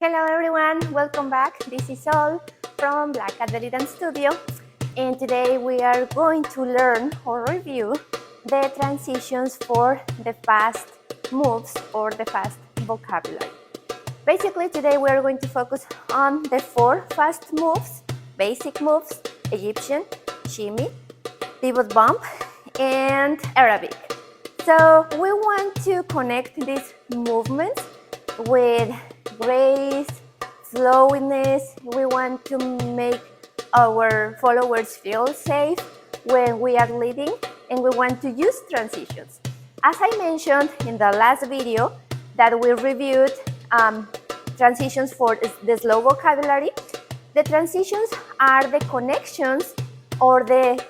Hello everyone, welcome back. This is Sol from BellyDance Studio, and today we are going to learn or review the transitions for the fast moves or the fast vocabulary. Basically, today we are going to focus on the 4 fast moves, basic moves: Egyptian, shimmy, pivot bump, and Arabic. So we want to connect these movements with grace, flowiness. We want to make our followers feel safe when we are leading, and we want to use transitions. As I mentioned in the last video that we reviewed transitions for the slow vocabulary, the transitions are the connections or the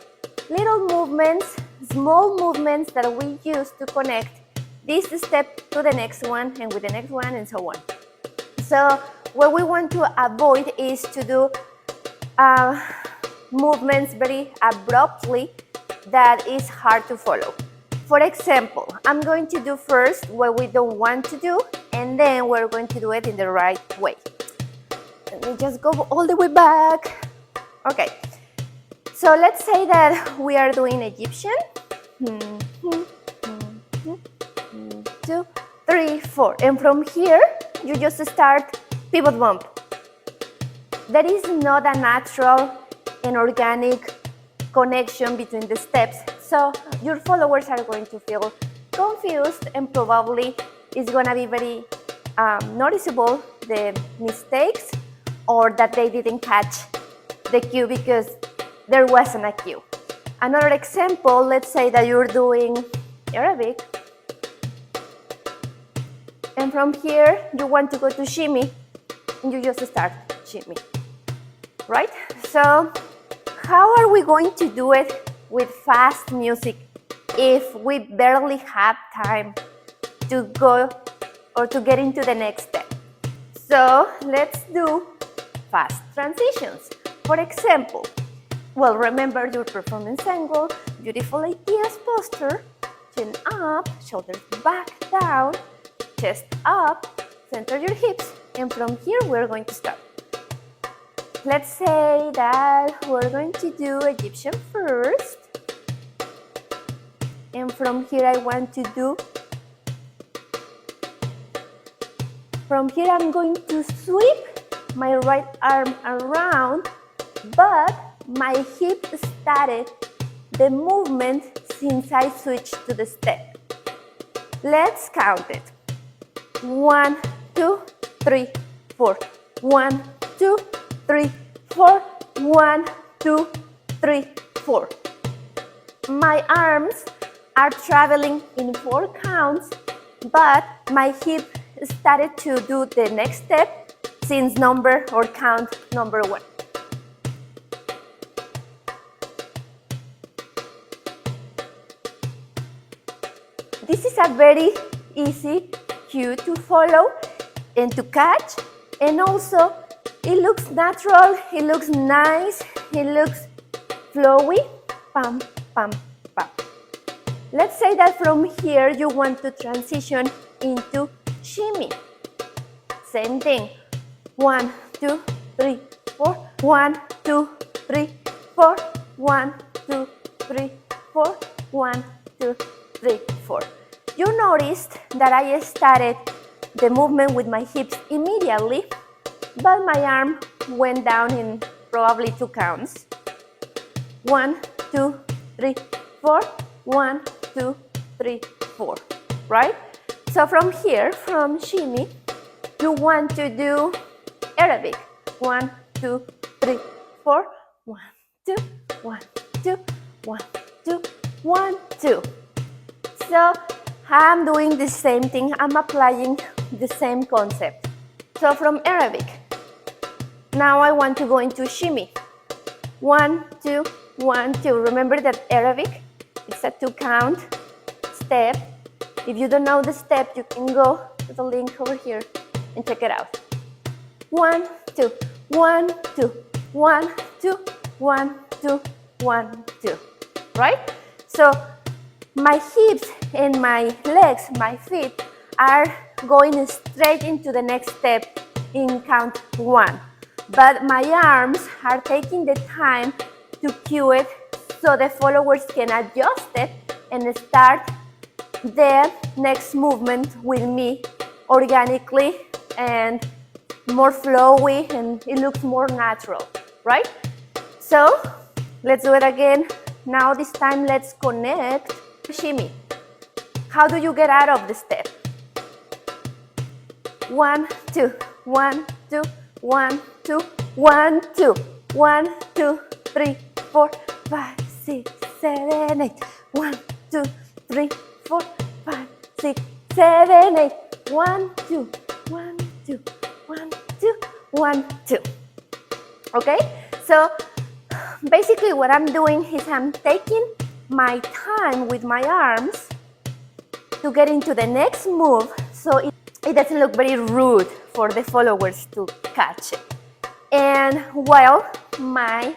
little movements, small movements that we use to connect this step to the next one and with the next one and so on. So what we want to avoid is to do movements very abruptly that is hard to follow. For example, I'm going to do first what we don't want to do, and then we're going to do it in the right way. Let me just go all the way back. Okay, so let's say that we are doing Egyptian. 2, 3, 4, and from here you just start pivot bump. There is not a natural and organic connection between the steps, so your followers are going to feel confused, and probably it's going to be very noticeable the mistakes or that they didn't catch the cue because there wasn't a cue. Another example, let's say that you're doing Arabic, and from here you want to go to shimmy, and you just start shimmy, right? So how are we going to do it with fast music if we barely have time to go or to get into the next step? So let's do fast transitions. For example, well, remember your performance angle, beautiful ideas posture, chin up, shoulders back down, chest up, center your hips, and from here we're going to start. Let's say that we're going to do Egyptian first, and from here I want to do, from here I'm going to sweep my right arm around, but my hip started the movement since I switched to the step. Let's count it. 1, 2, 3, 4. 1, 2, 3, 4. 1, 2, 3, 4. My arms are traveling in 4 counts, but my hip started to do the next step since number or count number 1. This is a very easy cue to follow and to catch, and also it looks natural, it looks nice, it looks flowy. Pam, pam, pam. Let's say that from here you want to transition into shimmy. Same thing. 1, 2, 3, 4. 1, 2, 3, 4. 1, 2, 3, 4. 1, 2, 3, 4. You noticed that I started the movement with my hips immediately, but my arm went down in probably 2 counts. 1, 2, 3, 4. 1, 2, 3, 4. Right? So from here, from shimmy, you want to do Arabic. 1, 2, 3, 4. 1, 2, 1, 2, 1, 2, 1, 2. So I'm doing the same thing. I'm applying the same concept. So from Arabic, now I want to go into shimmy. 1, 2, 1, 2. Remember that Arabic, it's a 2 count step. If you don't know the step, you can go to the link over here and check it out. 1, 2, 1, 2, 1, 2, 1, 2, 1, 2. Right? So my hips and my legs, my feet are going straight into the next step in count 1. But my arms are taking the time to cue it so the followers can adjust it and start the next movement with me organically and more flowy, and it looks more natural, right? So let's do it again. Now this time let's connect. Shimmy. How do you get out of the step? 1, 2, 1, 2, 1, 2, 1, 2, 1, 2, 3, 4, 5, 6, 7, 8. 1, 2, 3, 4, 5, 6, 7, 8. 1, 2, 1, 2, 1, 2, 1, 2. Okay? So basically what I'm doing is I'm taking my time with my arms to get into the next move, so it doesn't look very rude for the followers to catch it. And while my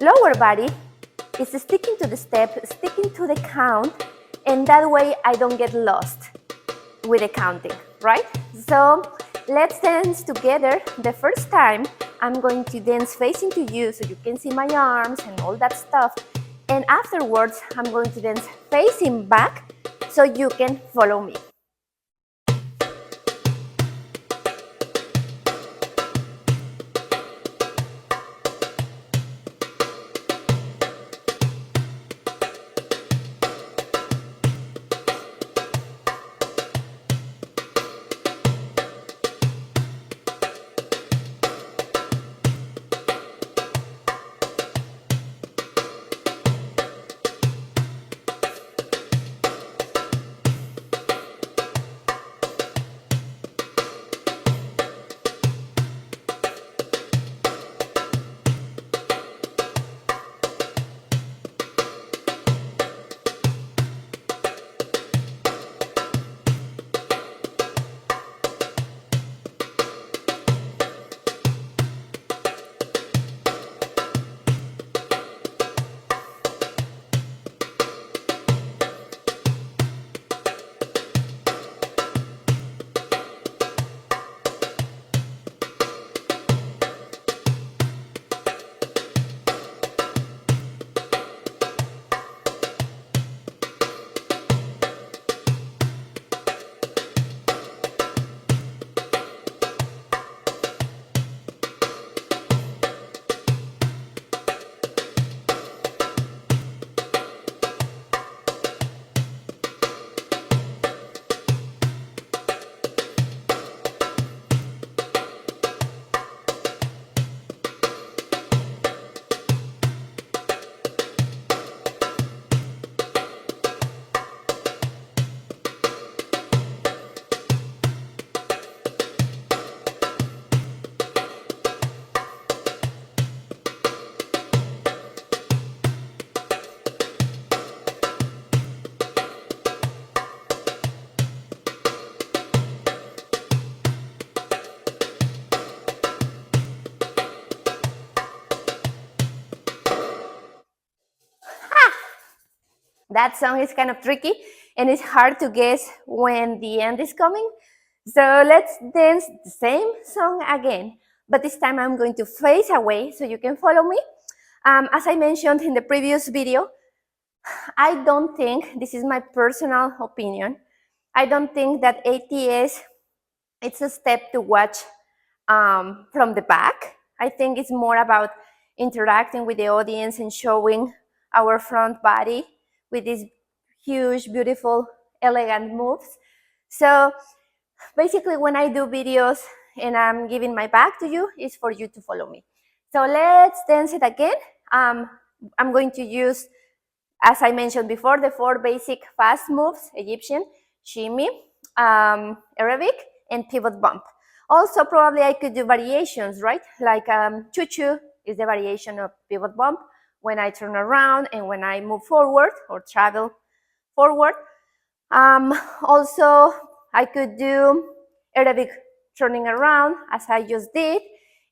lower body is sticking to the step, sticking to the count, and that way I don't get lost with the counting, right? So let's dance together. The first time I'm going to dance facing to you so you can see my arms and all that stuff. And afterwards, I'm going to dance facing back so you can follow me. That song is kind of tricky and it's hard to guess when the end is coming. So let's dance the same song again, but this time I'm going to face away so you can follow me. As I mentioned in the previous video, I don't think, this is my personal opinion, I don't think that ATS, it's a step to watch from the back. I think it's more about interacting with the audience and showing our front body with these huge, beautiful, elegant moves. So basically when I do videos and I'm giving my back to you, it's for you to follow me. So let's dance it again. I'm going to use, as I mentioned before, the 4 basic fast moves: Egyptian, shimmy, aerobic, and pivot bump. Also, probably I could do variations, right? Like choo-choo is the variation of pivot bump when I turn around and when I move forward or travel forward. Also, I could do aerobic turning around as I just did.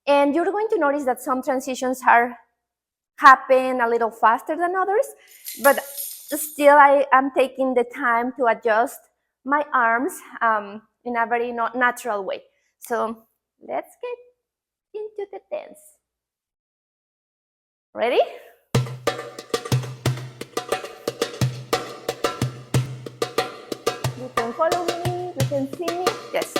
And you're going to notice that some transitions happen a little faster than others, but still I am taking the time to adjust my arms in a very natural way. So Let's get into the dance. Ready? You can follow me, you can see me. Yes.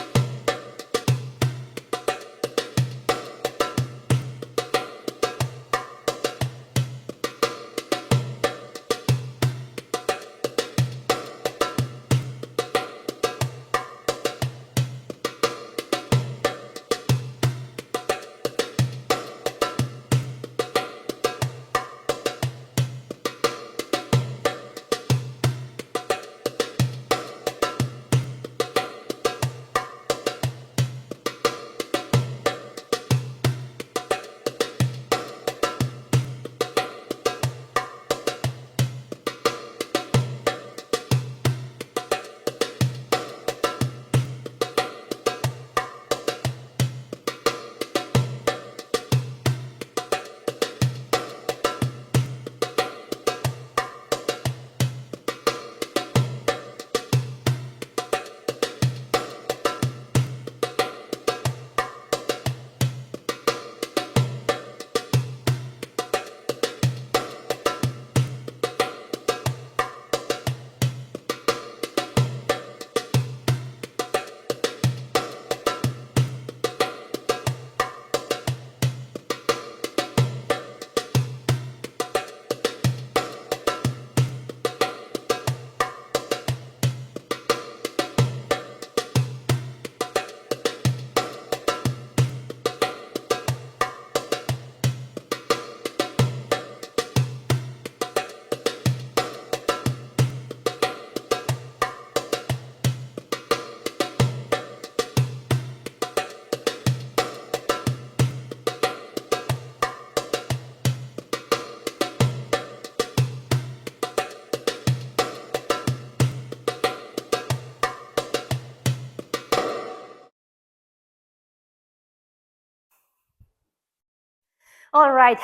All right,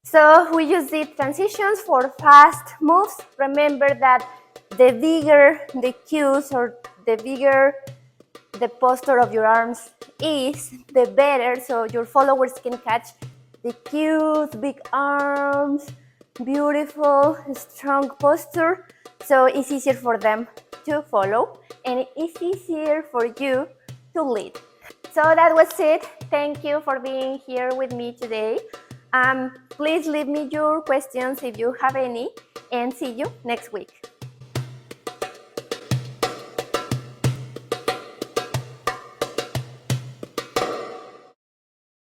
so we use the transitions for fast moves. Remember that the bigger the cues or the bigger the posture of your arms is, the better, so your followers can catch the cues, big arms, beautiful, strong posture, so it's easier for them to follow and it's easier for you to lead. So that was it. Thank you for being here with me today. Please leave me your questions if you have any, and see you next week.